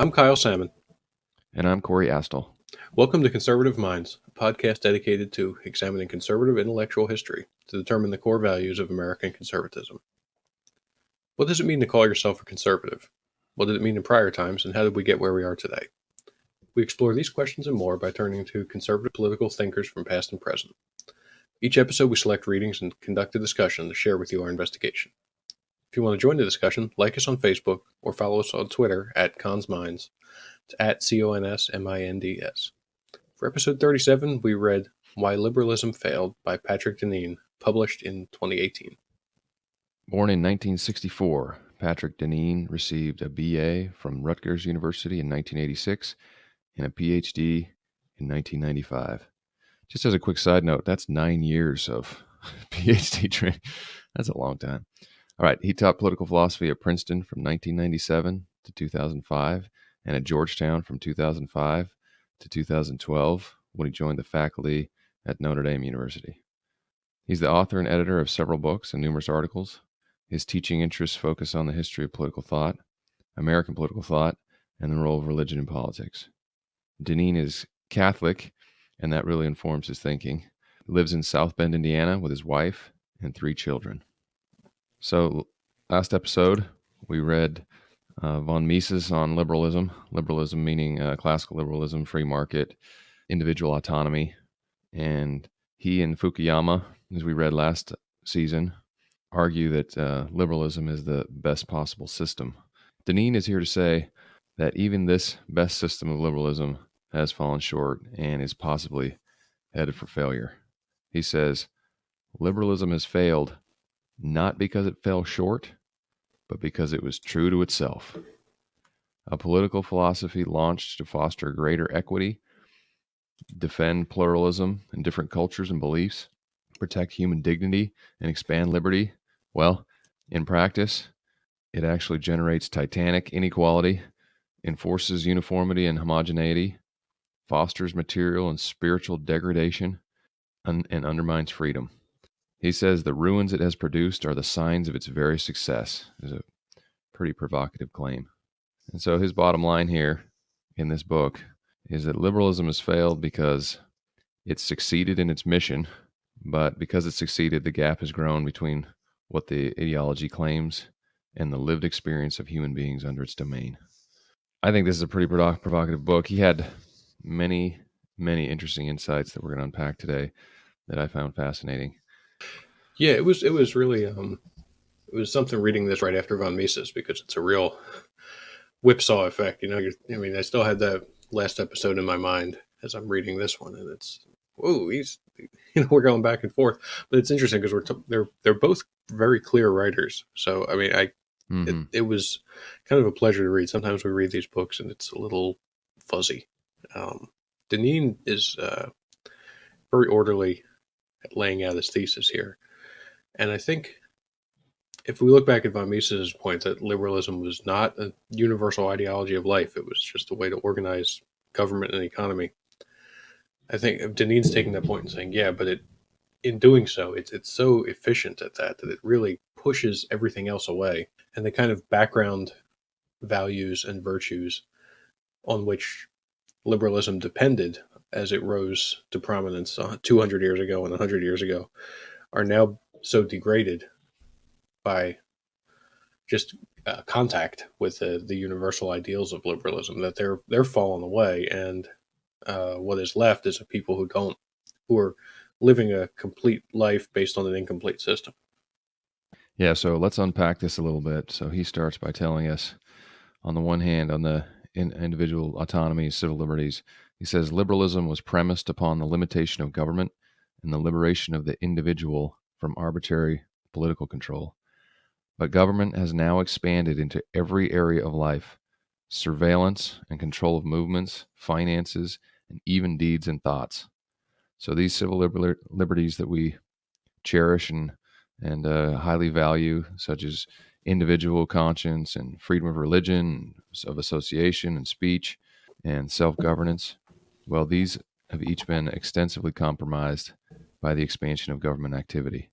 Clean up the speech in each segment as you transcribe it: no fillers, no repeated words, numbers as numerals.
I'm Kyle Salmon. And I'm Corey Astle. Welcome to Conservative Minds, a podcast dedicated to examining conservative intellectual history to determine the core values of American conservatism. What does it mean to call yourself a conservative? What did it mean in prior times, and how did we get where we are today? We explore these questions and more by turning to conservative political thinkers from past and present. Each episode we select readings and conduct a discussion to share with you our investigation. If you want to join the discussion, like us on Facebook or follow us on Twitter at ConsMinds. It's at CONSMINDS. For episode 37, we read Why Liberalism Failed by Patrick Deneen, published in 2018. Born in 1964, Patrick Deneen received a BA from Rutgers University in 1986 and a PhD in 1995. Just as a quick side note, that's 9 years of PhD training. That's a long time. All right, he taught political philosophy at Princeton from 1997 to 2005 and at Georgetown from 2005 to 2012 when he joined the faculty at Notre Dame University. He's the author and editor of several books and numerous articles. His teaching interests focus on the history of political thought, American political thought, and the role of religion in politics. Deneen is Catholic, and that really informs his thinking. He lives in South Bend, Indiana, with his wife and 3 children. So, last episode, we read von Mises on liberalism. Liberalism meaning classical liberalism, free market, individual autonomy. And he and Fukuyama, as we read last season, argue that liberalism is the best possible system. Deneen is here to say that even this best system of liberalism has fallen short and is possibly headed for failure. He says, liberalism has failed not because it fell short, but because it was true to itself. A political philosophy launched to foster greater equity, defend pluralism and different cultures and beliefs, protect human dignity, and expand liberty. Well, in practice, it actually generates titanic inequality, enforces uniformity and homogeneity, fosters material and spiritual degradation, and undermines freedom. He says the ruins it has produced are the signs of its very success. Is a pretty provocative claim. And so his bottom line here in this book is that liberalism has failed because it succeeded in its mission, but because it succeeded, the gap has grown between what the ideology claims and the lived experience of human beings under its domain. I think this is a pretty provocative book. He had many, many interesting insights that we're going to unpack today that I found fascinating. Yeah, it was really it was something reading this right after von Mises because it's a real whipsaw effect. I still had that last episode in my mind as I'm reading this one, and it's we're going back and forth. But it's interesting because they're both very clear writers. So it was kind of a pleasure to read. Sometimes we read these books and it's a little fuzzy. Deneen is very orderly at laying out his thesis here. And I think if we look back at von Mises' point that liberalism was not a universal ideology of life, it was just a way to organize government and economy. I think Deneen's taking that point and saying, yeah, but in doing so, it's so efficient at that it really pushes everything else away. And the kind of background values and virtues on which liberalism depended as it rose to prominence 200 years ago and 100 years ago are now so degraded by just contact with the universal ideals of liberalism that they're fallen away, and what is left is a people who are living a complete life based on an incomplete system. Yeah, so let's unpack this a little bit. So he starts by telling us, on the one hand, on the individual autonomy, civil liberties, he says liberalism was premised upon the limitation of government and the liberation of the individual from arbitrary political control. But government has now expanded into every area of life: surveillance and control of movements, finances, and even deeds and thoughts. So these civil liberties that we cherish and highly value, such as individual conscience and freedom of religion, of association and speech, and self-governance, well, these have each been extensively compromised by the expansion of government activity.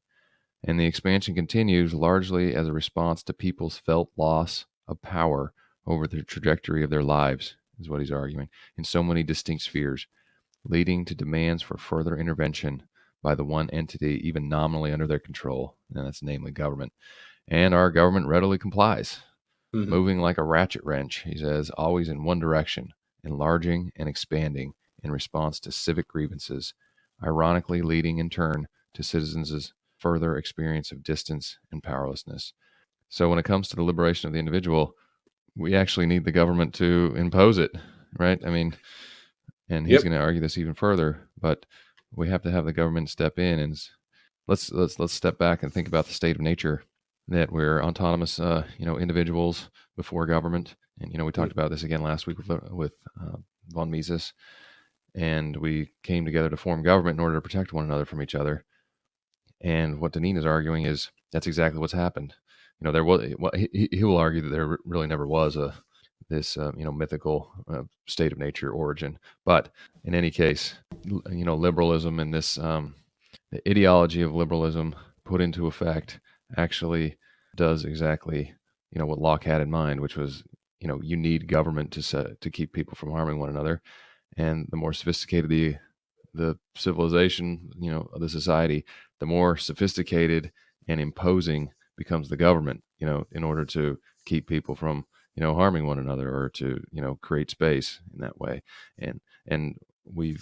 And the expansion continues largely as a response to people's felt loss of power over the trajectory of their lives, is what he's arguing, in so many distinct spheres, leading to demands for further intervention by the one entity even nominally under their control, and that's namely government. And our government readily complies, Hmm. moving like a ratchet wrench, he says, always in one direction, enlarging and expanding in response to civic grievances, ironically leading in turn to citizens' further experience of distance and powerlessness. So when it comes to the liberation of the individual, we actually need the government to impose it, right? I mean, and he's Yep. going to argue this even further, but we have to have the government step in. And let's step back and think about the state of nature, that we're autonomous, individuals before government. And we talked about this again last week with von Mises, and we came together to form government in order to protect one another from each other. And what Deneen is arguing is that's exactly what's happened. There was, well, he will argue that there really never was this mythical state of nature origin. But in any case, liberalism and this the ideology of liberalism put into effect actually does exactly what Locke had in mind, which was you need government to keep people from harming one another. And the more sophisticated the civilization, of the society, the more sophisticated and imposing becomes the government, in order to keep people from, harming one another, or to, create space in that way. And we're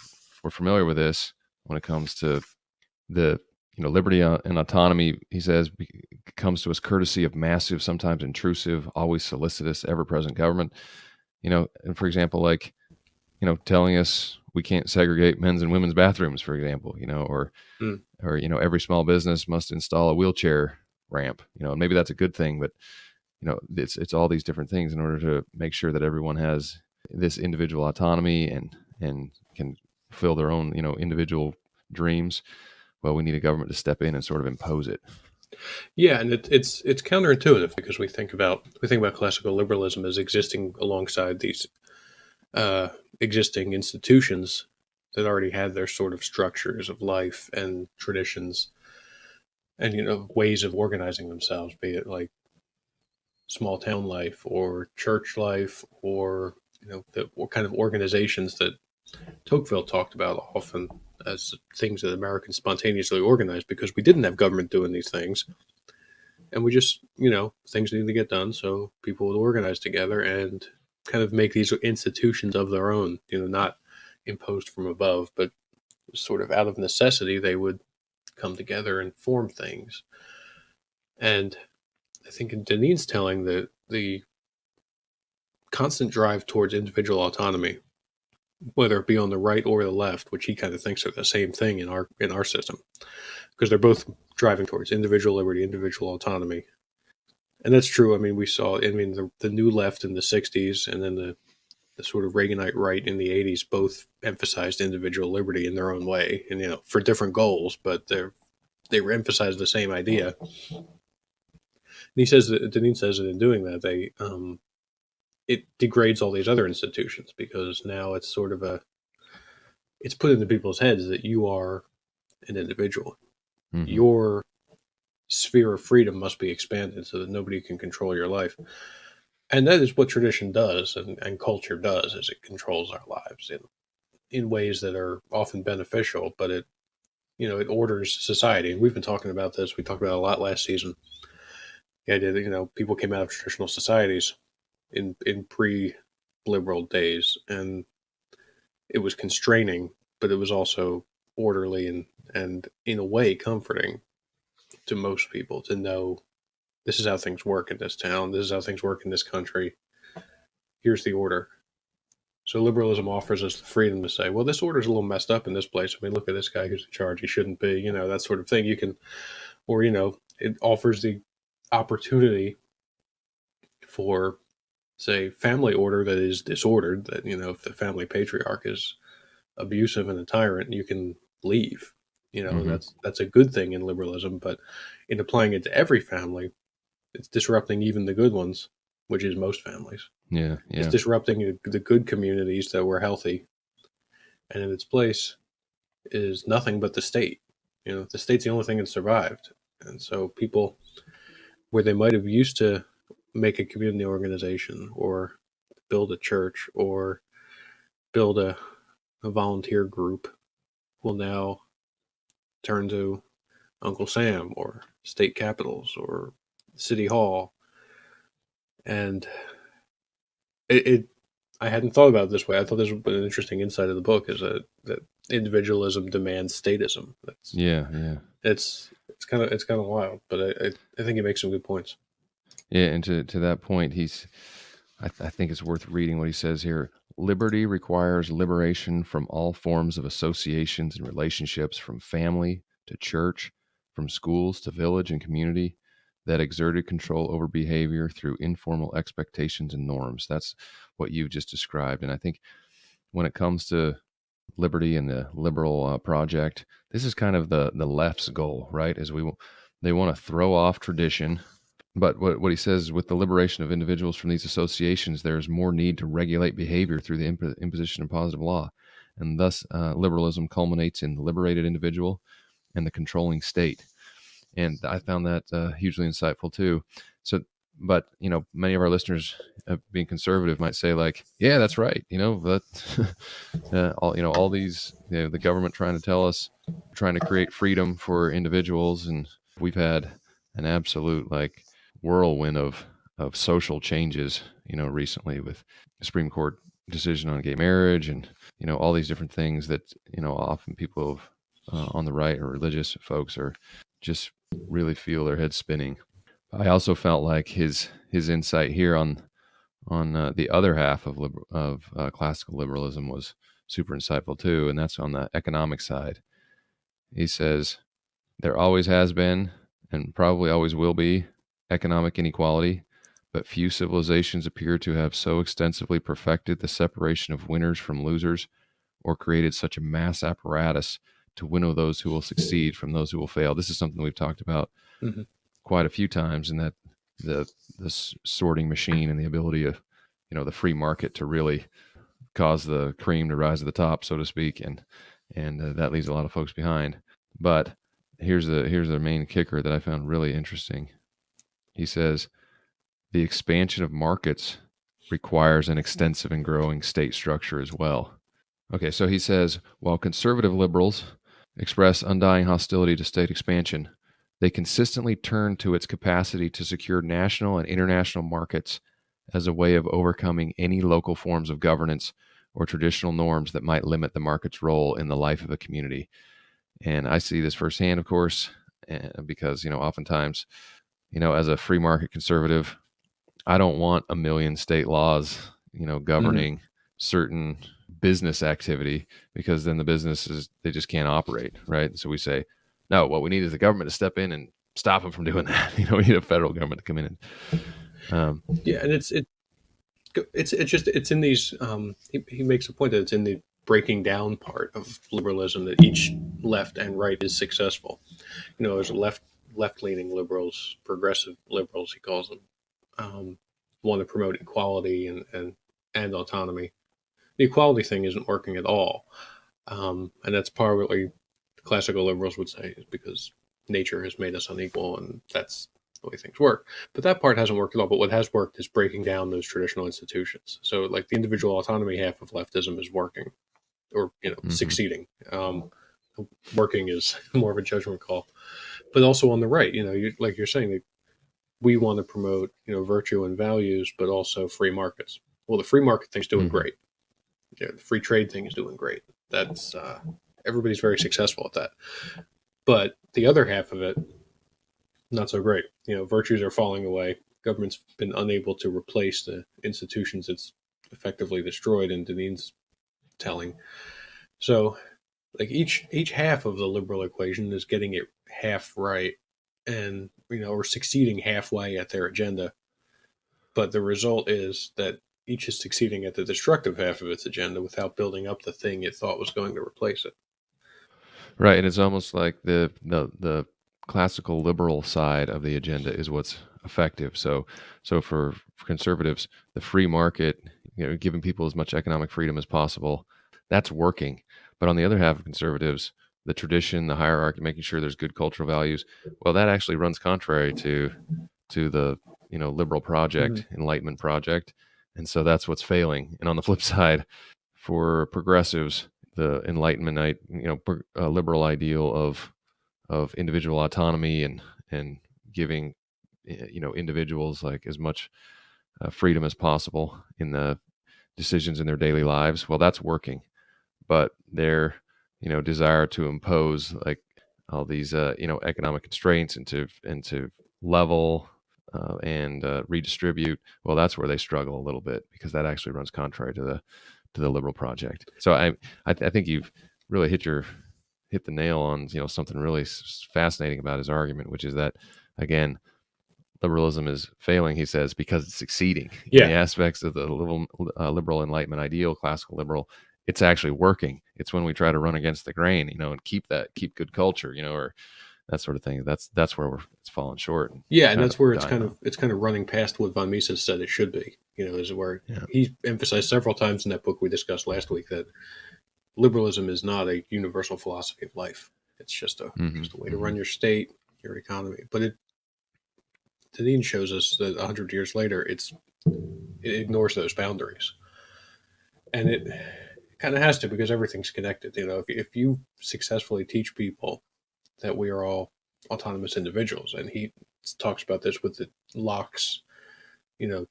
familiar with this when it comes to the, liberty and autonomy. He says comes to us courtesy of massive, sometimes intrusive, always solicitous, ever-present government. And for example, like, telling us we can't segregate men's and women's bathrooms, for example, Mm. or every small business must install a wheelchair ramp, and maybe that's a good thing, but it's all these different things in order to make sure that everyone has this individual autonomy and can fulfill their own, individual dreams. Well, we need a government to step in and sort of impose it. Yeah, and it's counterintuitive because we think about classical liberalism as existing alongside these uh, existing institutions that already had their sort of structures of life and traditions and ways of organizing themselves, be it like small town life or church life or the what kind of organizations that Tocqueville talked about often as things that Americans spontaneously organized because we didn't have government doing these things. And we just, things need to get done. So people would organize together and kind of make these institutions of their own, not imposed from above, but sort of out of necessity, they would come together and form things. And I think in Deneen's telling that the constant drive towards individual autonomy, whether it be on the right or the left, which he kind of thinks are the same thing in our system, because they're both driving towards individual liberty, individual autonomy. And that's true. I mean, we saw, the new left in the 60s and then the sort of Reaganite right in the 80s both emphasized individual liberty in their own way and, for different goals, but they were emphasized the same idea. And he says that, Deneen says that in doing that, it degrades all these other institutions because now it's sort of it's put into people's heads that you are an individual. Mm-hmm. Your sphere of freedom must be expanded so that nobody can control your life. And that is what tradition does and culture does is it controls our lives in ways that are often beneficial, but it orders society. And we've been talking about this. We talked about it a lot last season. The idea that, people came out of traditional societies in pre-liberal days and it was constraining, but it was also orderly and in a way comforting to most people to know this is how things work in this town. This is how things work in this country. Here's the order. So liberalism offers us the freedom to say, well, this order's a little messed up in this place. I mean, look at this guy who's in charge. He shouldn't be, that sort of thing. You can, or, it offers the opportunity for, say, family order that is disordered, that, if the family patriarch is abusive and a tyrant, you can leave. Mm-hmm. That's a good thing in liberalism, but in applying it to every family, it's disrupting even the good ones, which is most families. Yeah. It's Yeah. disrupting the good communities that were healthy, and in its place is nothing but the state. The state's the only thing that survived, and so people where they might have used to make a community organization or build a church or build a volunteer group will now turn to Uncle Sam or state capitals or city hall. And it I hadn't thought about it this way. I thought this was an interesting insight of the book is that individualism demands statism. Yeah, yeah. It's kind of wild, but I think he makes some good points. Yeah, and to that point, I think it's worth reading what he says here. Liberty requires liberation from all forms of associations and relationships, from family to church, from schools to village and community, that exerted control over behavior through informal expectations and norms. That's what you just described. And I think when it comes to liberty and the liberal project, this is kind of the left's goal, right? They want to throw off tradition. But what he says is, with the liberation of individuals from these associations, there is more need to regulate behavior through the imposition of positive law. And thus, liberalism culminates in the liberated individual and the controlling state. And I found that hugely insightful too. So, but many of our listeners, being conservative, might say like, "Yeah, that's right." But all these, the government trying to tell us, trying to create freedom for individuals, and we've had an absolute like whirlwind of social changes, recently with the Supreme Court decision on gay marriage, and all these different things that often people on the right or religious folks are just really feel their heads spinning. I also felt like his insight here on the other half of classical liberalism was super insightful too, and that's on the economic side. He says there always has been and probably always will be economic inequality, but few civilizations appear to have so extensively perfected the separation of winners from losers, or created such a mass apparatus to winnow those who will succeed from those who will fail. This is something we've talked about Mm-hmm. quite a few times, and that the sorting machine and the ability of the free market to really cause the cream to rise to the top, so to speak, and that leaves a lot of folks behind. But here's the main kicker that I found really interesting. He says the expansion of markets requires an extensive and growing state structure as well. Okay, so he says while conservative liberals express undying hostility to state expansion, they consistently turn to its capacity to secure national and international markets as a way of overcoming any local forms of governance or traditional norms that might limit the market's role in the life of a community. And I see this firsthand, of course, because oftentimes, as a free market conservative, I don't want a million state laws, Mm-hmm. governing certain business activity, because then the businesses, they just can't operate, right? So we say, no, what we need is the government to step in and stop them from doing that. We need a federal government to come in and Yeah, and it's in these. He makes a point that it's in the breaking down part of liberalism that each left and right is successful. There's left leaning liberals, progressive liberals, he calls them, um, want to promote equality and autonomy. The equality thing isn't working at all, and that's partly classical liberals would say is because nature has made us unequal, and that's the way things work. But that part hasn't worked at all. But what has worked is breaking down those traditional institutions. So, like the individual autonomy half of leftism is working, or mm-hmm, succeeding. Working is more of a judgment call. But also on the right, like you're saying, we want to promote virtue and values, but also free markets. Well, the free market thing's doing mm-hmm, great. The free trade thing is doing great. That's everybody's very successful at that. But the other half of it, not so great. Virtues are falling away. Government's been unable to replace the institutions it's effectively destroyed in Deneen's telling. So, like each half of the liberal equation is getting it half right, and or succeeding halfway at their agenda. But the result is that each is succeeding at the destructive half of its agenda without building up the thing it thought was going to replace it. right. And it's almost like the classical liberal side of the agenda is what's effective. So for conservatives, the free market, giving people as much economic freedom as possible, that's working. But on the other half of conservatives, the tradition, the hierarchy, making sure there's good cultural values, well, that actually runs contrary to the liberal project, Mhm. Enlightenment project, and so that's what's failing. And on the flip side, for progressives, the Enlightenment, liberal ideal of individual autonomy and giving individuals like as much freedom as possible in the decisions in their daily lives. Well, that's working, but their desire to impose like all these economic constraints and to level and redistribute, well, that's where they struggle a little bit, because that actually runs contrary to the liberal project. So I think you've really hit the nail on something really fascinating about his argument, which is that, again, liberalism is failing, he says, because it's succeeding in the Yeah. aspects of the liberal Enlightenment ideal, classical liberal. It's actually working. It's when we try to run against the grain, and keep good culture, or that sort of thing. That's where it's falling short and Yeah, and kind that's of where dying out. it's kind of running past what von Mises said it should be. Is where Yeah. he emphasized several times in that book we discussed last week that liberalism is not a universal philosophy of life. It's Mm-hmm. just a way to Mm-hmm. run your state, your economy. But Deneen shows us that 100 years later, it ignores those boundaries, and it kind of has to, because everything's connected. If you successfully teach people that we are all autonomous individuals, and he talks about this with the Locke's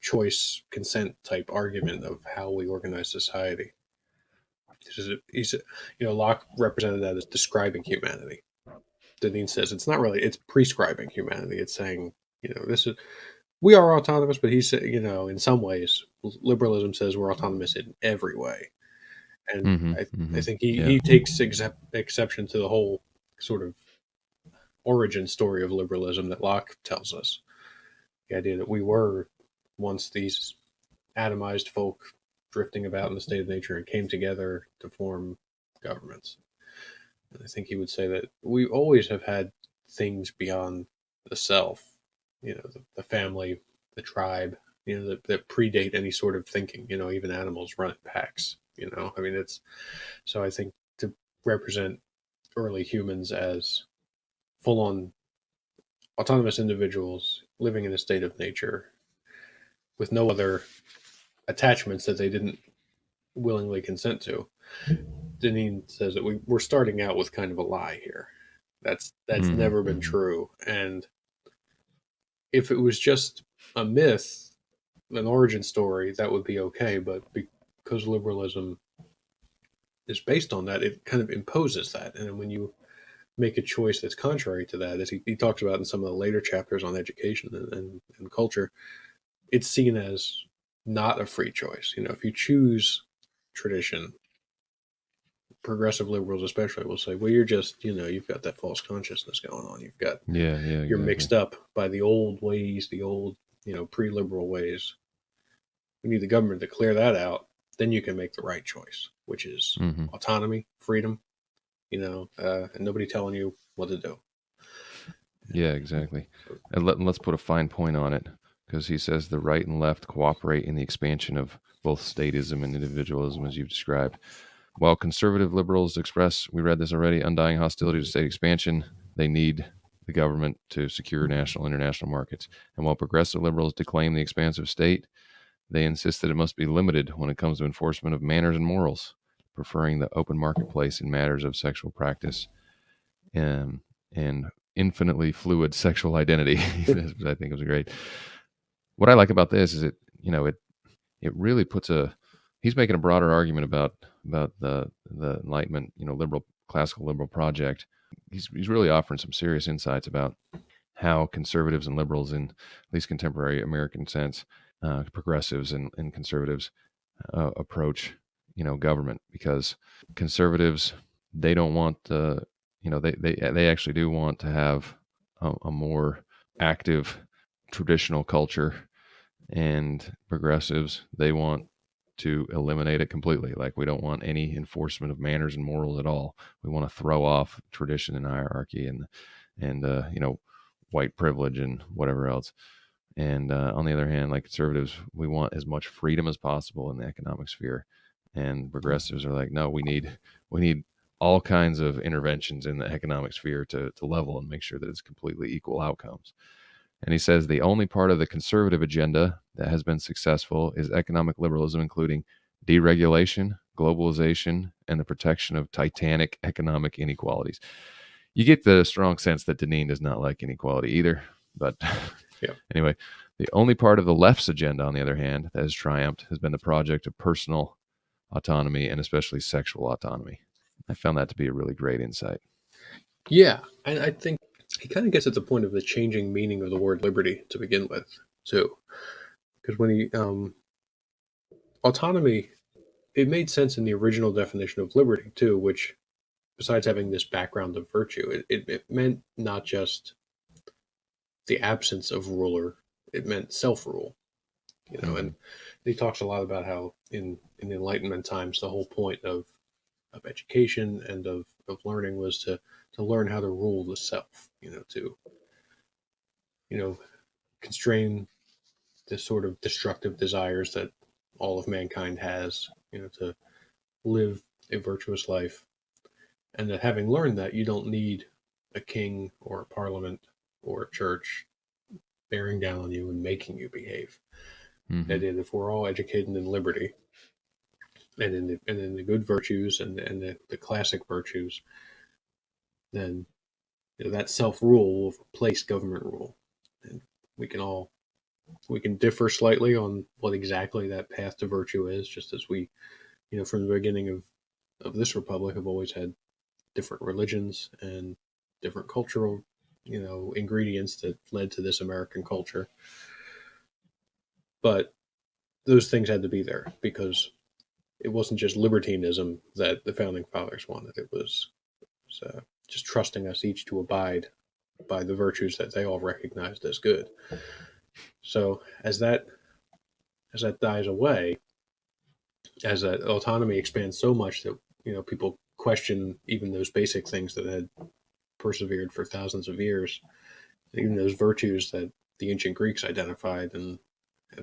choice consent type argument of how we organize society. He's Locke represented that as describing humanity. Deneen says it's not really, it's prescribing humanity. It's saying, this is, we are autonomous, but he said, in some ways, liberalism says we're autonomous in every way. And Mm-hmm. I Mm-hmm. think Yeah. he takes exception to the whole sort of origin story of liberalism that Locke tells us. The idea that we were once these atomized folk drifting about in the state of nature and came together to form governments. And I think he would say that we always have had things beyond the self, the family, the tribe, that predate any sort of thinking. Even animals run in packs. I mean, it's so I think to represent early humans as full on autonomous individuals living in a state of nature with no other attachments that they didn't willingly consent to. Deneen says that we're starting out with kind of a lie here. That's Mm-hmm. never been Mm-hmm. true. And if it was just a myth, an origin story, that would be okay. But because liberalism is based on that, it kind of imposes that. And when you make a choice that's contrary to that, as he talks about in some of the later chapters on education and culture, it's seen as not a free choice. If you choose tradition, progressive liberals especially will say, well, you're just, you've got that false consciousness going on. Yeah. Yeah. You're Exactly. mixed up by the old ways, the old, pre-liberal ways. We need the government to clear that out. Then you can make the right choice, which is Mm-hmm. autonomy, freedom, and nobody telling you what to do. Yeah. Exactly. So, And let's put a fine point on it, because he says the right and left cooperate in the expansion of both statism and individualism, as you've described. While conservative liberals express, we read this already, undying hostility to state expansion, they need the government to secure national and international markets. And while progressive liberals declaim the expansive state, they insist that it must be limited when it comes to enforcement of manners and morals, preferring the open marketplace in matters of sexual practice and infinitely fluid sexual identity. I think it was great. What I like about this is it really puts he's making a broader argument about the Enlightenment, liberal, classical liberal project. He's really offering some serious insights about how conservatives and liberals, in at least contemporary American sense, progressives and conservatives approach government, because conservatives, they don't want they actually do want to have a more active traditional culture, and progressives, they want to eliminate it completely. Like, we don't want any enforcement of manners and morals at all. We want to throw off tradition and hierarchy and white privilege and whatever else. And on the other hand, like conservatives, we want as much freedom as possible in the economic sphere. And progressives are like, no, we need all kinds of interventions in the economic sphere to level and make sure that it's completely equal outcomes. And he says the only part of the conservative agenda that has been successful is economic liberalism, including deregulation, globalization, and the protection of titanic economic inequalities. You get the strong sense that Deneen does not like inequality either. But Yeah. anyway, the only part of the left's agenda, on the other hand, that has triumphed has been the project of personal autonomy and especially sexual autonomy. I found that to be a really great insight. Yeah. And I think he kind of gets at the point of the changing meaning of the word liberty to begin with, too. Because when autonomy, it made sense in the original definition of liberty, too, which, besides having this background of virtue, it meant not just the absence of ruler, it meant self rule, Mm-hmm. and he talks a lot about how in Enlightenment times, the whole point of education and of learning was to learn how to rule the self, to, you know, constrain the sort of destructive desires that all of mankind has, to live a virtuous life. And that having learned that, you don't need a king or a parliament or a church bearing down on you and making you behave. Mm-hmm. That if we're all educated in liberty and in the good virtues and the classic virtues, then that self rule will replace government rule, and we can all we can differ slightly on what exactly that path to virtue is, just as we, from the beginning of this republic, have always had different religions and different cultural, ingredients that led to this American culture. But those things had to be there because it wasn't just libertinism that the founding fathers wanted. It was just trusting us each to abide by the virtues that they all recognized as good. So as that dies away, as that autonomy expands so much that people question even those basic things that had persevered for thousands of years, even those virtues that the ancient Greeks identified and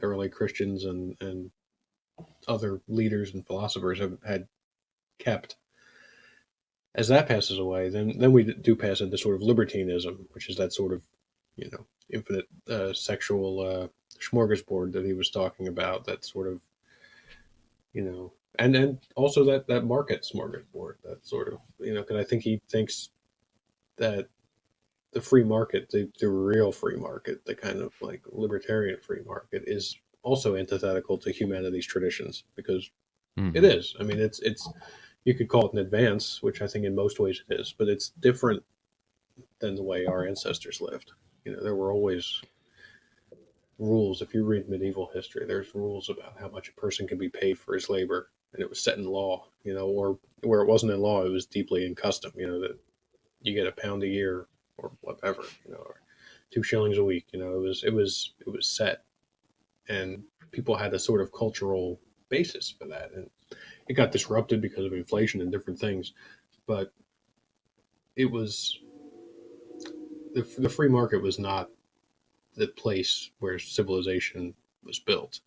early Christians and other leaders and philosophers had kept. As that passes away, then we do pass into sort of libertinism, which is that sort of infinite sexual smorgasbord that he was talking about. That sort of and also that market smorgasbord. That sort of because I think he thinks that the free market, the real free market, the kind of like libertarian free market, is also antithetical to humanity's traditions because it Mm-hmm. is. I mean, it's you could call it an advance, which I think in most ways it is, but it's different than the way our ancestors lived. There were always rules. If you read medieval history, there's rules about how much a person could be paid for his labor, and it was set in law. Or where it wasn't in law, it was deeply in custom. That you get a pound a year or whatever. Or 2 shillings a week. It was set, and people had a sort of cultural basis for that, and it got disrupted because of inflation and different things. But it was the free market was not the place where civilization was built.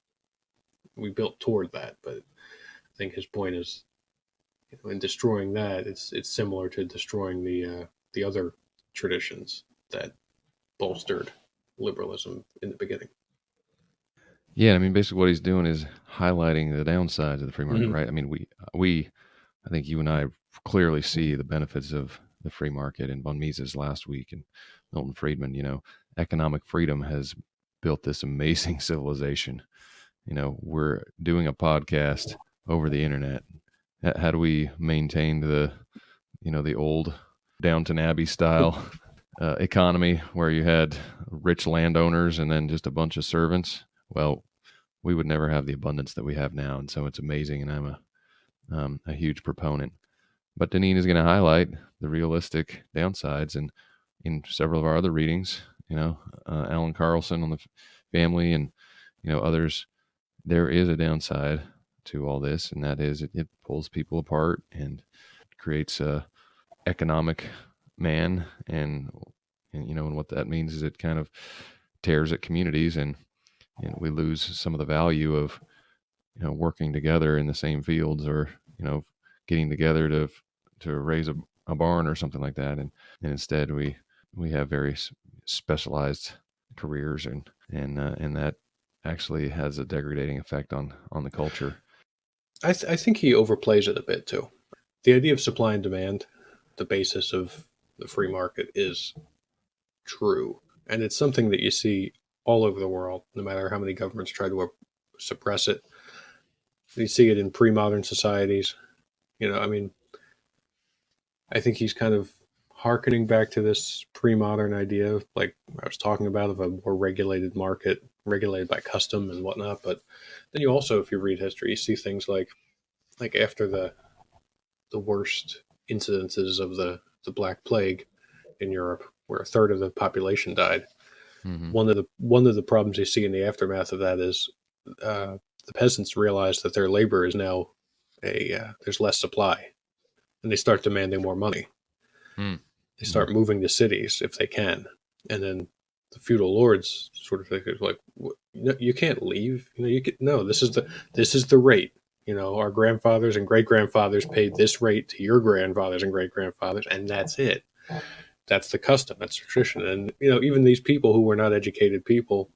We built toward that, but I think his point is, in destroying that, it's similar to destroying the other traditions that bolstered liberalism in the beginning. Yeah, I mean, basically what he's doing is highlighting the downsides of the free market, Mm-hmm. right? I mean, we, I think you and I clearly see the benefits of the free market in von Mises last week and Milton Friedman. Economic freedom has built this amazing civilization. We're doing a podcast over the internet. How do we maintain the old Downton Abbey style economy where you had rich landowners and then just a bunch of servants? Well, we would never have the abundance that we have now, and so it's amazing. And I'm a huge proponent. But Deneen is going to highlight the realistic downsides, and in several of our other readings, Alan Carlson on the family, and others, there is a downside to all this, and that is it pulls people apart and creates a economic man, and what that means is it kind of tears at communities, and we lose some of the value of working together in the same fields, or getting together to raise a barn or something like that, and instead we have very specialized careers, and that actually has a degrading effect on the culture. I think he overplays it a bit too. The idea of supply and demand, the basis of the free market, is true, and it's something that you see all over the world. No matter how many governments try to suppress it, you see it in pre-modern societies. I mean, I think he's kind of harkening back to this pre-modern idea, like I was talking about, of a more regulated market, regulated by custom and whatnot. But then you also, if you read history, you see things like after the worst incidences of the Black Plague in Europe, where a third of the population died. Mm-hmm. One of the problems you see in the aftermath of that is the peasants realize that their labor is now there's less supply, and they start demanding more money. They Mm-hmm. start moving to cities if they can, and then the feudal lords sort of think like, you can't leave. You can no. This is the rate. Our grandfathers and great grandfathers paid this rate to your grandfathers and great grandfathers, and that's it. That's the custom. That's tradition. And even these people who were not educated people,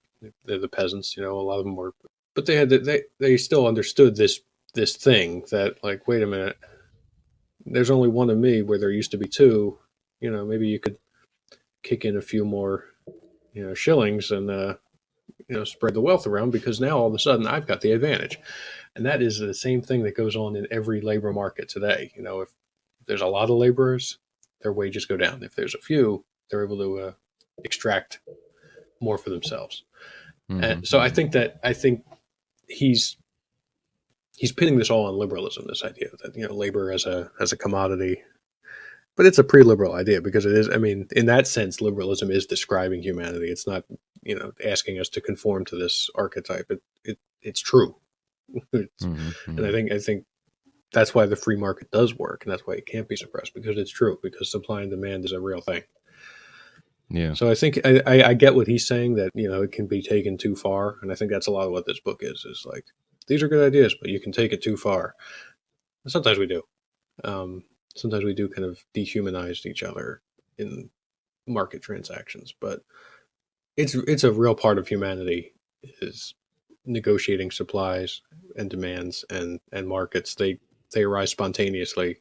they're the peasants. A lot of them were, but they still understood this thing that, like, wait a minute, there's only one of me where there used to be two. Maybe you could kick in a few more shillings and spread the wealth around, because now all of a sudden I've got the advantage. And that is the same thing that goes on in every labor market today. If there's a lot of laborers, their wages go down. If there's a few, they're able to extract more for themselves. And so Mm-hmm. I think he's pinning this all on liberalism. This idea that labor as a commodity, but it's a pre-liberal idea, because it is. I mean, in that sense, liberalism is describing humanity. It's not asking us to conform to this archetype. It's true. Mm-hmm. And Mm-hmm. I think that's why the free market does work, and that's why it can't be suppressed, because it's true, because supply and demand is a real thing. Yeah. So I think I get what he's saying, that it can be taken too far, and I think that's a lot of what this book is like, these are good ideas, but you can take it too far. And sometimes we do. Sometimes we do kind of dehumanize each other in market transactions, but it's a real part of humanity, is negotiating supplies and demands and markets. They arise spontaneously.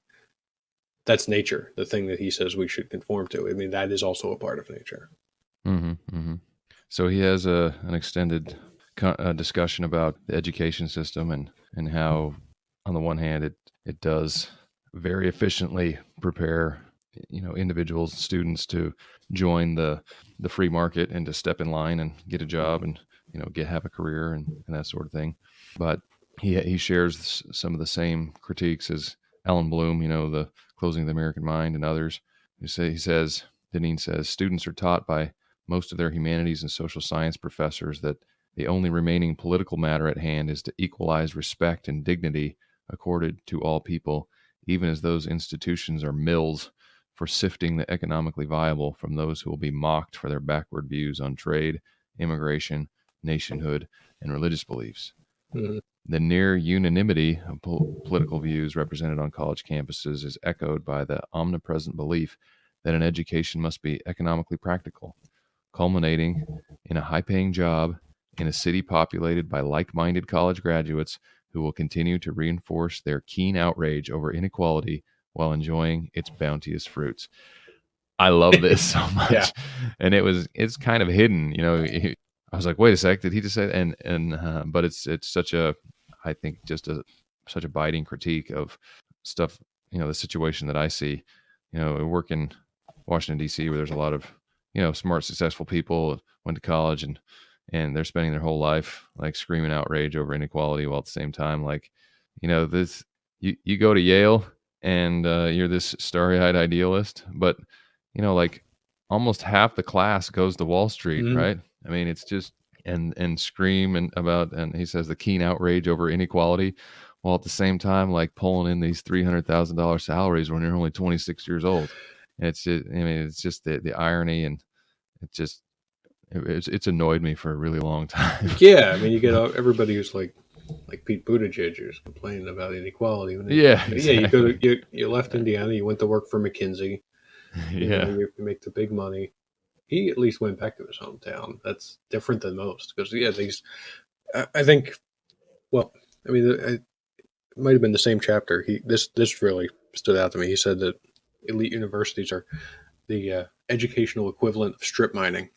That's nature, the thing that he says we should conform to. I mean, that is also a part of nature. Mm-hmm. Mm-hmm. So he has an extended discussion about the education system and how, on the one hand, it does very efficiently prepare individuals, students to join the free market and to step in line and get a job and have a career and that sort of thing. But he shares some of the same critiques as Alan Bloom, the Closing the American Mind, and others. He says, Deneen says, students are taught by most of their humanities and social science professors that the only remaining political matter at hand is to equalize respect and dignity accorded to all people, even as those institutions are mills for sifting the economically viable from those who will be mocked for their backward views on trade, immigration, nationhood, and religious beliefs. Mm-hmm. The near unanimity of political views represented on college campuses is echoed by the omnipresent belief that an education must be economically practical, culminating in a high paying job in a city populated by like minded college graduates who will continue to reinforce their keen outrage over inequality while enjoying its bounteous fruits. I love this so Yeah. much, and it's kind of hidden. I was like, wait a sec, did he just say that? But it's such a, I think, just such a biting critique of stuff. The situation that I see. I work in Washington D.C., where there's a lot of smart, successful people went to college and they're spending their whole life like screaming outrage over inequality, while at the same time, like, this, you go to Yale and you're this starry-eyed idealist, but like almost half the class goes to Wall Street, Mm-hmm. right? I mean, it's just and scream and he says the keen outrage over inequality, while at the same time like pulling in these $300,000 salaries when you're only 26 years old. And it's just, I mean, it's just the irony, and it just it's annoyed me for a really long time. Yeah, I mean, you get everybody who's like Pete Buttigieg, who's complaining about inequality. When Yeah, yeah, you go to exactly. you left Indiana, you went to work for McKinsey. Yeah. You make the big money. he at least went back to his hometown. That's different than most because yeah, these I think. Well, I mean, it might have been the same chapter. This really stood out to me. He said that elite universities are the educational equivalent of strip mining,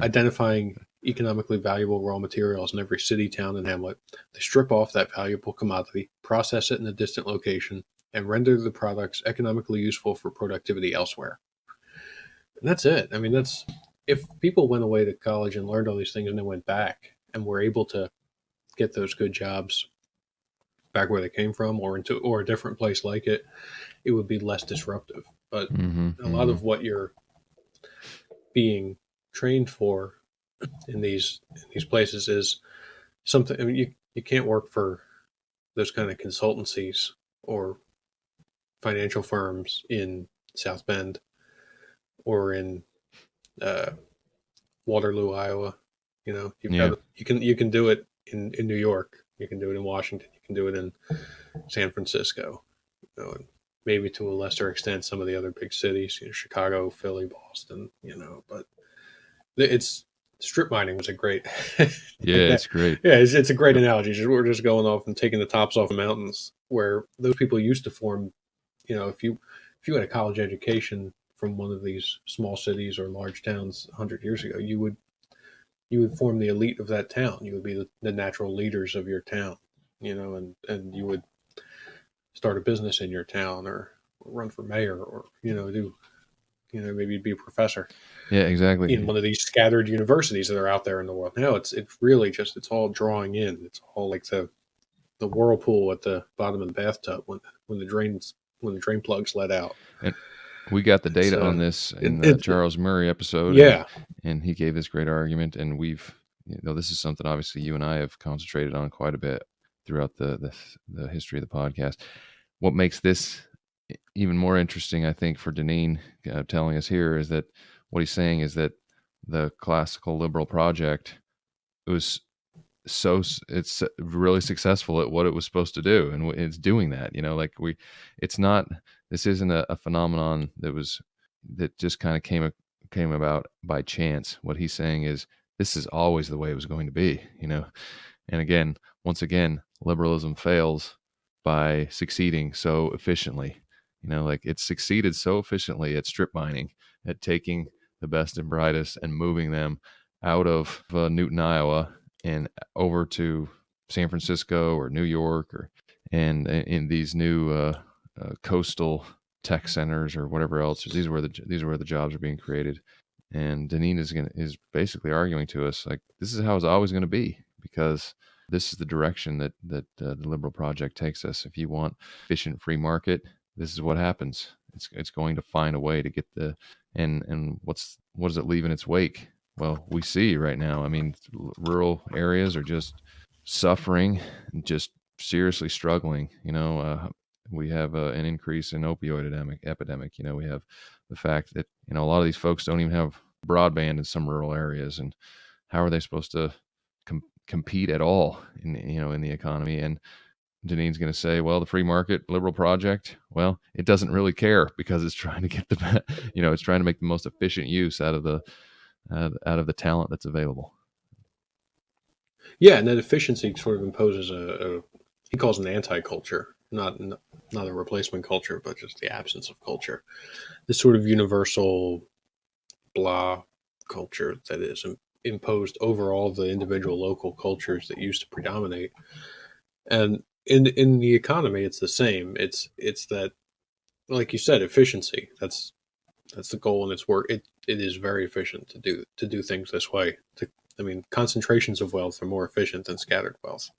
identifying economically valuable raw materials in every city, town, and hamlet. They strip off that valuable commodity, process it in a distant location, and render the products economically useful for productivity elsewhere. And that's it. I mean, that's if people went away to college and learned all these things and then went back and were able to get those good jobs back where they came from or into or a different place like it, it would be less disruptive. But Mm-hmm, a lot mm-hmm. of what you're being trained for in these places is something. I mean, you can't work for those kind of consultancies or financial firms in South Bend or in uh, Waterloo, Iowa. You know, you've got Yeah. to, you can do it in New York. You can do it in Washington. You can do it in San Francisco. You know, and maybe to a lesser extent some of the other big cities, Chicago, Philly, Boston. But it's strip mining was a great, Yeah, yeah, it's great. it's a great analogy. We're just going off and taking the tops off the mountains where those people used to form. If you had a college education from one of these small cities or large towns 100 years ago, you would form the elite of that town. You would be the natural leaders of your town, and you would start a business in your town or run for mayor or maybe be a professor Yeah, in exactly. one of these scattered universities that are out there in the world. Now it's really just it's all drawing in. It's all like the whirlpool at the bottom of the bathtub when the drain plugs let out. And we got the It's data on this it, in the it, it Charles Murray episode, and yeah. and he gave this great argument, and this is something obviously you and I have concentrated on quite a bit throughout the history of the podcast. What makes this even more interesting, I think, for Deneen telling us here is that what he's saying is that the classical liberal project was it's really successful at what it was supposed to do, and it's doing that. Like it's not. This isn't a phenomenon that just kind of came about by chance. What he's saying is this is always the way it was going to be. And again, once again, liberalism fails by succeeding so efficiently. Like it's succeeded so efficiently at strip mining, at taking the best and brightest and moving them out of Newton, Iowa, and over to San Francisco or New York, or and in these new coastal tech centers or whatever else. These are where the jobs are being created. And Deneen is basically arguing to us like this is how it's always going to be, because this is the direction that the liberal project takes us. If you want efficient free market, this is what happens. It's going to find a way to get and what does it leave in its wake? Well, we see right now. I mean, rural areas are just suffering, just seriously struggling. We have an increase in opioid epidemic. We have the fact that a lot of these folks don't even have broadband in some rural areas, and how are they supposed to compete at all in the economy? And Deneen's going to say, well, the free market liberal project, well, it doesn't really care because it's trying to get it's trying to make the most efficient use out of the talent that's available. Yeah, and that efficiency sort of imposes a he calls it an anti-culture, not a replacement culture, but just the absence of culture. This sort of universal blah culture that is imposed over all the individual local cultures that used to predominate. And in the economy, it's the same. It's that, like you said, efficiency. That's the goal, and it's work. It is very efficient to do things this way. I mean, concentrations of wealth are more efficient than scattered wealth.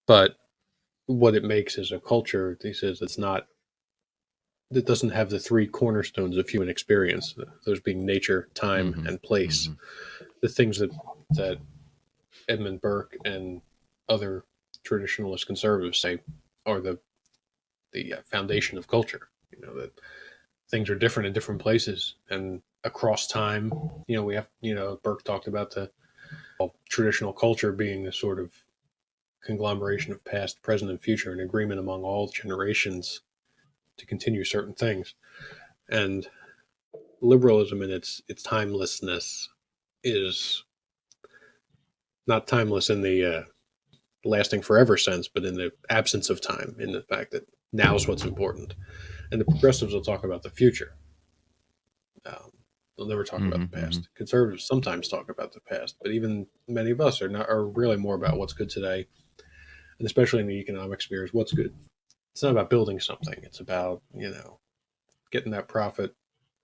But what it makes is a culture. He says it's not. That doesn't have the three cornerstones of human experience. Those being nature, time, Mm-hmm. and place. Mm-hmm. The things that Edmund Burke and other traditionalist conservatives say are the foundation of culture. That things are different in different places and across time. We have Burke talked about the traditional culture being a sort of conglomeration of past, present, and future, an agreement among all generations to continue certain things. And liberalism and its timelessness is not timeless in the lasting forever sense, but in the absence of time, in the fact that now is what's important. And the progressives will talk about the future. Um, they'll never talk about Mm-hmm, the mm-hmm, past. Conservatives sometimes talk about the past, but even many of us are really more about what's good today, and especially in the economic spheres, what's good. It's not about building something. It's about getting that profit,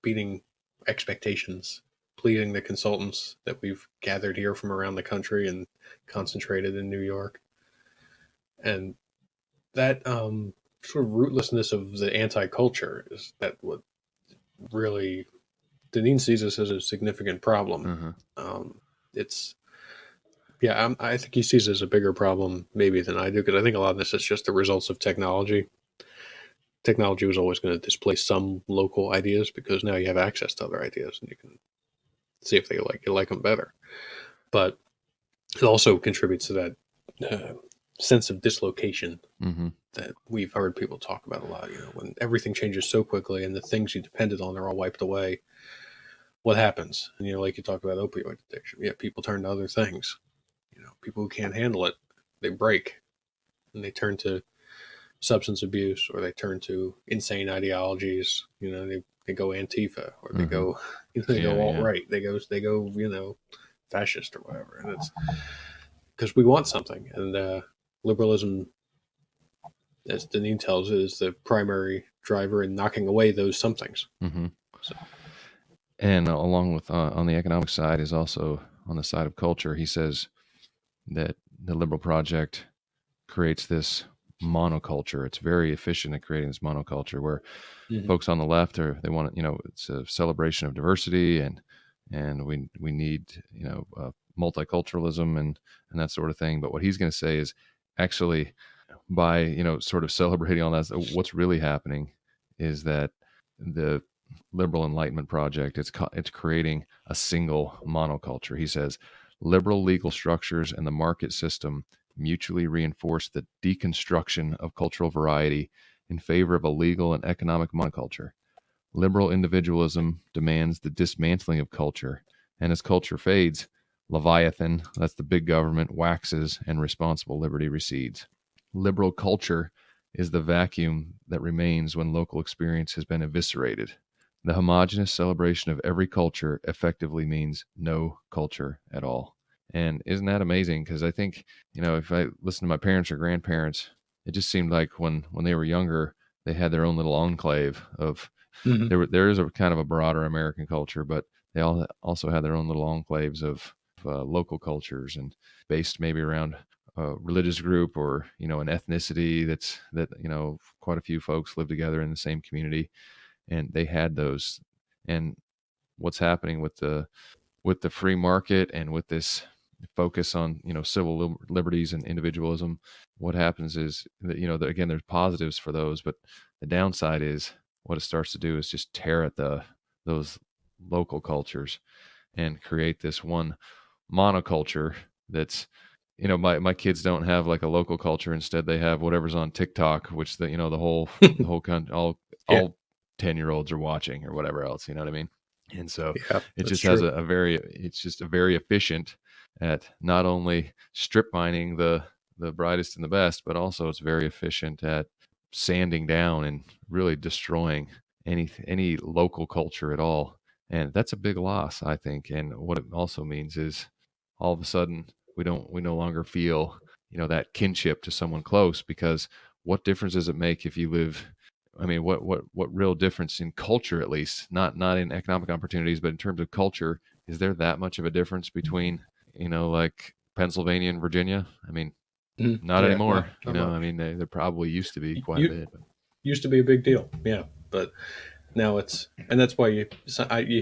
beating expectations, pleasing the consultants that we've gathered here from around the country and concentrated in New York, and that sort of rootlessness of the anti-culture is that what really Deneen sees this as a significant problem. uh-huh. It's yeah, I think he sees it as a bigger problem maybe than I do because I think a lot of this is just the results of technology. Technology was always going to displace some local ideas because now you have access to other ideas and you can see if you like them better. But it also contributes to that sense of dislocation Mm-hmm. that we've heard people talk about a lot. When everything changes so quickly and the things you depended on are all wiped away, what happens? And like you talk about opioid addiction, yeah, people turn to other things. People who can't handle it, they break and they turn to substance abuse or they turn to insane ideologies. They go Antifa or they Uh-huh. go they Yeah, go alt yeah. right. They go fascist or whatever, and it's because we want something. And liberalism, as Deneen tells it, is the primary driver in knocking away those somethings. Mm-hmm. So, And along with on the economic side is also on the side of culture. He says that the liberal project creates this monoculture. It's very efficient at creating this monoculture where mhm. folks on the left they want to, it's a celebration of diversity and we need, multiculturalism and that sort of thing. But what he's going to say is actually by, sort of celebrating all that, what's really happening is that the liberal enlightenment project, it's creating a single monoculture. He says liberal legal structures and the market system mutually reinforce the deconstruction of cultural variety in favor of a legal and economic monoculture. Liberal individualism demands the dismantling of culture, and as culture fades, Leviathan, that's the big government, waxes and responsible liberty recedes. Liberal culture is the vacuum that remains when local experience has been eviscerated. The homogenous celebration of every culture effectively means no culture at all. And isn't that amazing? Because I think, if I listen to my parents or grandparents, it just seemed like when they were younger, they had their own little enclave of Mhm. there is a kind of a broader American culture, but they all also had their own little enclaves of local cultures and based maybe around a religious group or an ethnicity that quite a few folks live together in the same community, and they had those. And what's happening with the free market and with this focus on civil liberties and individualism, what happens is that that again there's positives for those, but the downside is what it starts to do is just tear at those local cultures and create this one monoculture that's my kids don't have like a local culture. Instead they have whatever's on TikTok, which the whole country, Yeah, all 10-year-olds are watching or whatever else, you know what I mean? And so yeah, it that's just has true. it's just a very efficient at not only strip mining the brightest and the best, but also it's very efficient at sanding down and really destroying any local culture at all. And that's a big loss, I think. And what it also means is all of a sudden we no longer feel that kinship to someone close, because what difference does it make if you live, I mean, what real difference in culture, at least, not in economic opportunities, but in terms of culture, is there that much of a difference between, like Pennsylvania and Virginia? I mean, Mhm. not Yeah, anymore. not I much. mean, there probably used to be quite a You bit. But used to be a big deal, yeah, but now and that's why you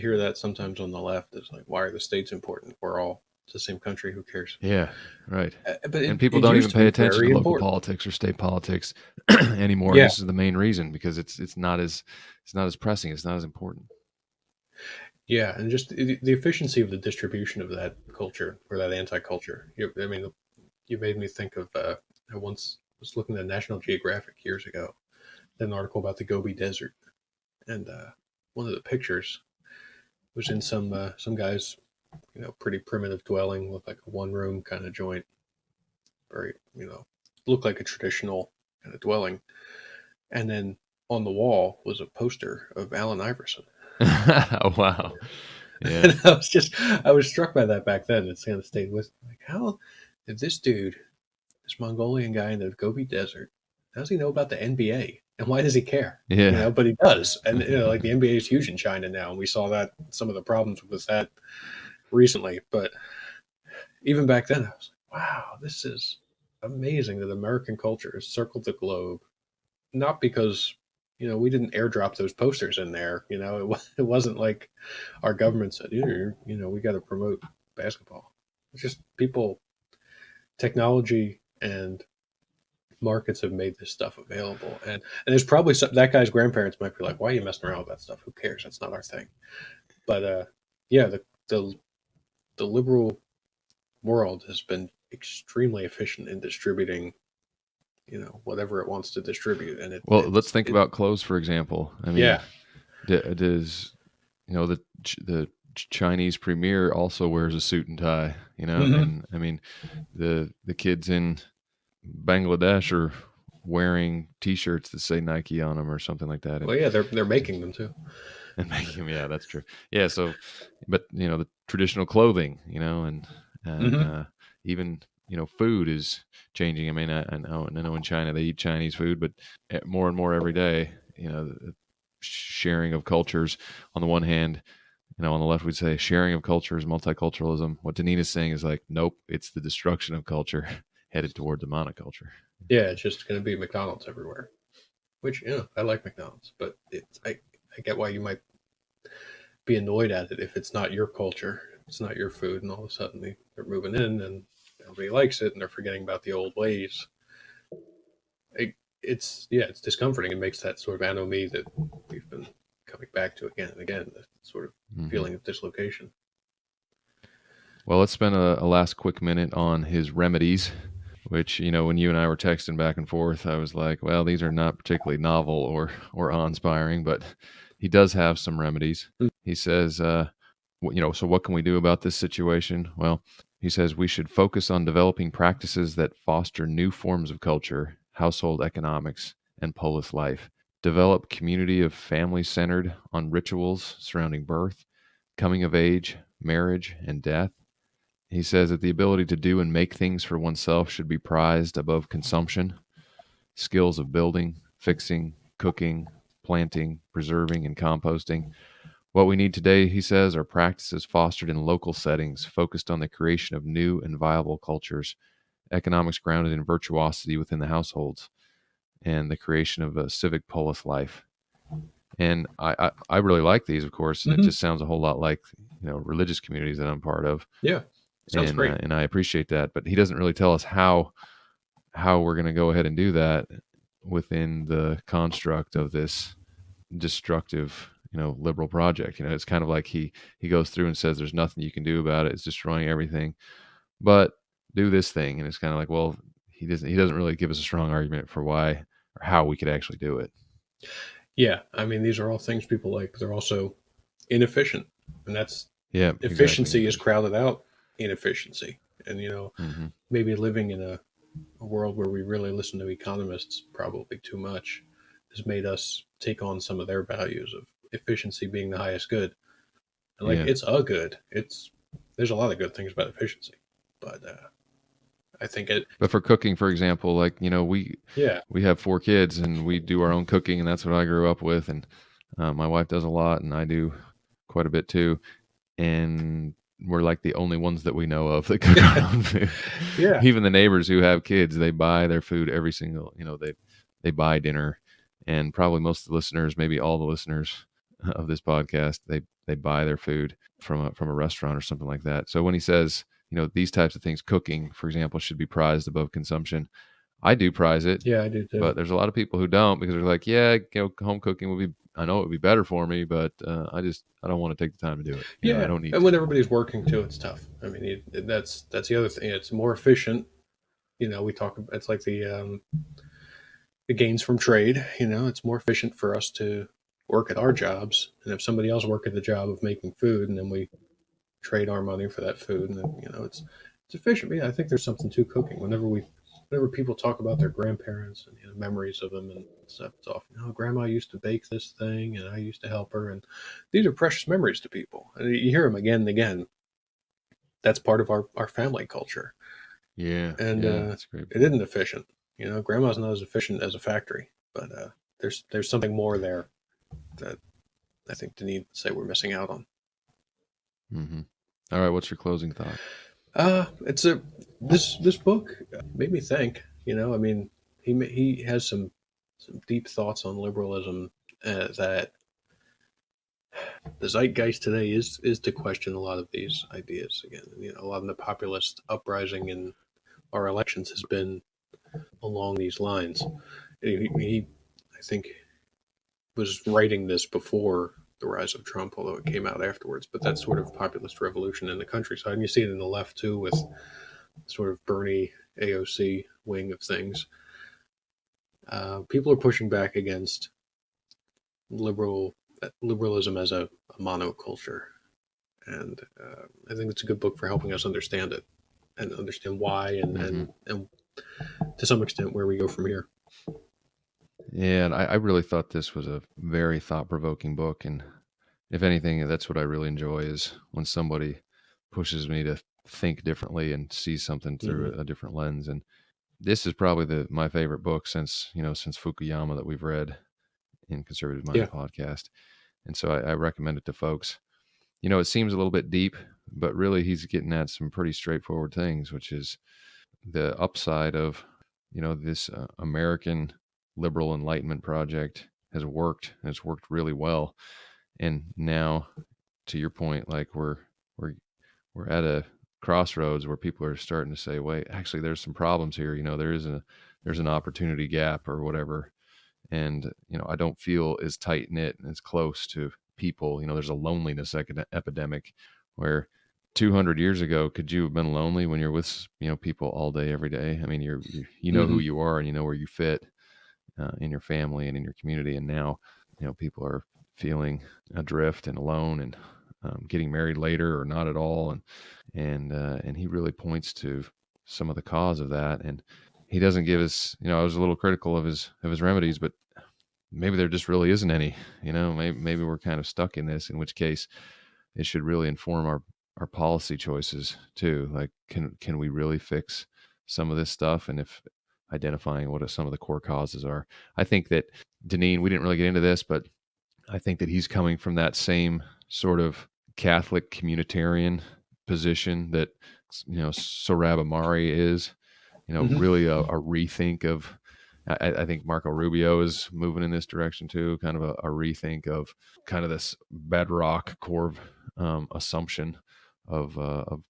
hear that sometimes on the left. It's like, why are the states important? We're all it's the same country. Who cares? yeah, right. But And it, people it don't used even to pay be attention to very local important. politics or state politics anymore. And Yeah, this is the main reason, because it's not as pressing. It's not as important. yeah, and just the efficiency of the distribution of that culture or that anti-culture. I mean, you made me think of. I once was looking at National Geographic years ago, an article about the Gobi Desert, and one of the pictures. Was in some guy's pretty primitive dwelling with like a one room kind of joint, very looked like a traditional kind of dwelling, and then on the wall was a poster of Allen Iverson. Oh, wow. Yeah. And I was struck by that back then. It's kind of stayed with me. Like, how did this dude, this Mongolian guy in the Gobi Desert, how does he know about the NBA? And why does he care? Yeah. But he does. And, like the NBA is huge in China now. And we saw that some of the problems with that recently. But even back then, I was like, wow, this is amazing that American culture has circled the globe. Not because, we didn't airdrop those posters in there. It wasn't like our government said, here, we got to promote basketball. It's just people, technology, and markets have made this stuff available. And there's probably that guy's grandparents might be like, why are you messing around with that stuff? Who cares? That's not our thing. But yeah, the the liberal world has been extremely efficient in distributing, whatever it wants to distribute, and Well, let's think about clothes, for example. I mean, yeah. does the Chinese premier also wears a suit and tie? Mm-hmm. And I mean, the kids in Bangladesh are wearing T-shirts that say Nike on them or something like that, and Well, yeah, they're making them too. and making them. Yeah, that's true. Yeah, so, but the traditional clothing, and Mm-hmm. even food is changing. I mean, I know in China they eat Chinese food, but more and more every day, the sharing of cultures. On the one hand, on the left we'd say sharing of cultures, multiculturalism. What Deneen is saying is like, nope, it's the destruction of culture, headed towards a monoculture. Yeah, it's just going to be McDonald's everywhere. Which I like McDonald's, but I get why you might be annoyed at it if it's not your culture, it's not your food, and all of a sudden they're moving in and everybody likes it and they're forgetting about the old ways. It's discomforting. It makes that sort of anomie that we've been coming back to again and again. The sort of Mm-hmm. feeling of dislocation. Well, let's spend a last quick minute on his remedies, which, when you and I were texting back and forth, I was like, well, these are not particularly novel or awe-inspiring, but he does have some remedies. Mm. He says, so what can we do about this situation? Well, he says we should focus on developing practices that foster new forms of culture, household economics, and polis life. Develop community of family centered on rituals surrounding birth, coming of age, marriage, and death. He says that the ability to do and make things for oneself should be prized above consumption. Skills of building, fixing, cooking, planting, preserving, and composting. What we need today, he says, are practices fostered in local settings, focused on the creation of new and viable cultures, economics grounded in virtuosity within the households, and the creation of a civic polis life. And I really like these, of course, and it Mm-hmm. just sounds a whole lot like religious communities that I'm part of, Yeah, sounds and great. and I appreciate that. But he doesn't really tell us how we're going to go ahead and do that within the construct of this destructive liberal project. It's kind of like he goes through and says there's nothing you can do about it, it's destroying everything, but do this thing. And it's kind of like, well, he doesn't really give us a strong argument for why or how we could actually do it. Yeah, I mean these are all things people like, but they're also inefficient, and that's Yeah, exactly, efficiency is inefficient. crowded out inefficiency. And Hmm. maybe living in a world where we really listen to economists probably too much has made us take on some of their values of efficiency being the highest good. And like Yeah, it's a good. It's There's a lot of good things about efficiency, but I think it. but for cooking, for example, like Yeah, we have 4 kids and we do our own cooking, and that's what I grew up with. And my wife does a lot and I do quite a bit too, and we're like the only ones that we know of that cook our own food. yeah, Even the neighbors who have kids, they buy their food every single, they buy dinner, and probably most of the listeners, maybe all the listeners of this podcast, they buy their food from a restaurant or something like that. So when he says, these types of things, cooking, for example, should be prized above consumption, I do prize it, yeah. I do too. but there's a lot of people who don't, because they're like, yeah, home cooking would be, I know it would be better for me, but I don't want to take the time to do it. I Yeah, don't need and to. when everybody's working too, it's tough. I mean, that's the other thing. It's more efficient. We talk. It's like the gains from trade. It's more efficient for us to work at our jobs and have somebody else work at the job of making food, and then we trade our money for that food, and then it's efficient. But yeah, I think there's something to cooking. Whenever people talk about their grandparents and memories of them and stuff, it's often, grandma used to bake this thing, and I used to help her, and these are precious memories to people. And you hear them again and again. That's part of our family culture, Yeah, and yeah, that's a great it point. isn't efficient. Grandma's not as efficient as a factory, but there's something more there that I think Deneen would say we're missing out on. Mm-hmm. All right, what's your closing thought? It's a this book made me think. I mean, he has some deep thoughts on liberalism, that the zeitgeist today is to question a lot of these ideas again. A lot of the populist uprising in our elections has been along these lines. He I think, was writing this before the rise of Trump, although it came out afterwards. But that sort of populist revolution in the countryside, and you see it in the left too, with sort of Bernie AOC wing of things. People are pushing back against liberalism as a monoculture, and I think it's a good book for helping us understand it and understand why, and Mm-hmm. to some extent where we go from here. Yeah, and I really thought this was a very thought-provoking book, and if anything, that's what I really enjoy is when somebody pushes me to think differently and see something through Mm-hmm. a different lens. And this is probably my favorite book since Fukuyama that we've read in Conservative Yeah. Mind podcast. And so I recommend it to folks. It seems a little bit deep, but really he's getting at some pretty straightforward things, which is the upside of, this American liberal enlightenment project has worked, and it's worked really well. And now, to your point, like we're we're at a crossroads where people are starting to say, wait, actually there's some problems here. There's an opportunity gap or whatever. And, I don't feel as tight knit and as close to people. There's a loneliness epidemic where 200 years ago, could you have been lonely when you're with, people all day, every day? I mean, you know who Mm-hmm. you are and you know where you fit in your family and in your community. And now, people are feeling adrift and alone and getting married later or not at all. And he really points to some of the cause of that. And he doesn't give us, I was a little critical of his remedies, but maybe there just really isn't any. Maybe we're kind of stuck in this, in which case it should really inform our policy choices too. Like, can we really fix some of this stuff? And if identifying what some of the core causes are, I think that Deneen, we didn't really get into this, but I think that he's coming from that same sort of Catholic communitarian position that Sohrab Ahmari is. Mm-hmm. Really a rethink of. I think Marco Rubio is moving in this direction too. Kind of a rethink of kind of this bedrock core assumption of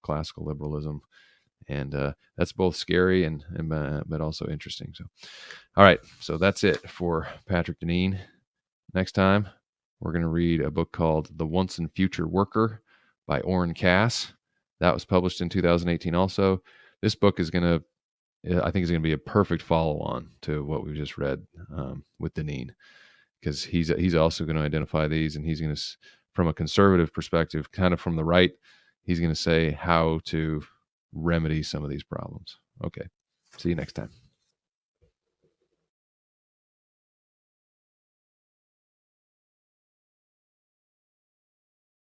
classical liberalism, and that's both scary and but also interesting. So, all right, so that's it for Patrick Deneen. Next time, we're going to read a book called The Once and Future Worker by Orrin Cass. That was published in 2018 also. This book I think is going to be a perfect follow-on to what we just read with Deneen, because he's also going to identify these, and he's going to, from a conservative perspective, kind of from the right, he's going to say how to remedy some of these problems. Okay. See you next time.